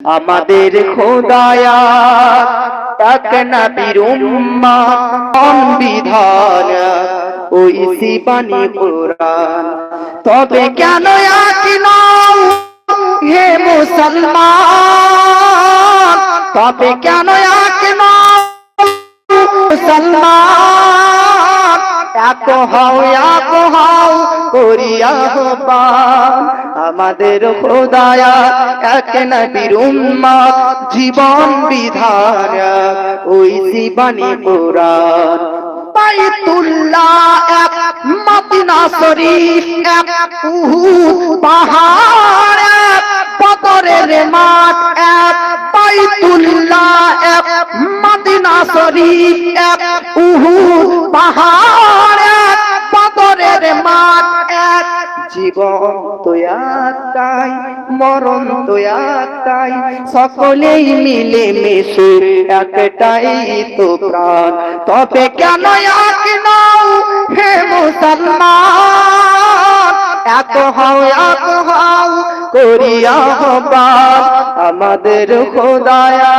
আমাদের খোদায়া এক নবীর উম্মাহ বিধান ওই সিবানি কুরআন। তবে কেন এক নও হে মুসলমান, তবে কেন এক নও মুসলমান, এক হও করিয়া আহ্বান। আমাদের খোদায়া এক নবীর উম্মাহ জীবন বিধান ওই জীবনী কুরআন। বাইতুল্লাহ এক, মদিনা শরীফ এক, উহুদ পাহাড় এক, বদরের মাঠ এক। বাইতুল্লাহ এক, মদিনা শরীফ এক, উহুদ পাহাড় এক, বদরের মাঠ এক। জীবন তো একটাই, মরণ তো একটাই, সকলেই মিলে মিশে একটাই তো প্রাণ। তবে কেন এক নও হে মুসলমান, এক হও করিয়া আহ্বান। আমাদের খোদায়া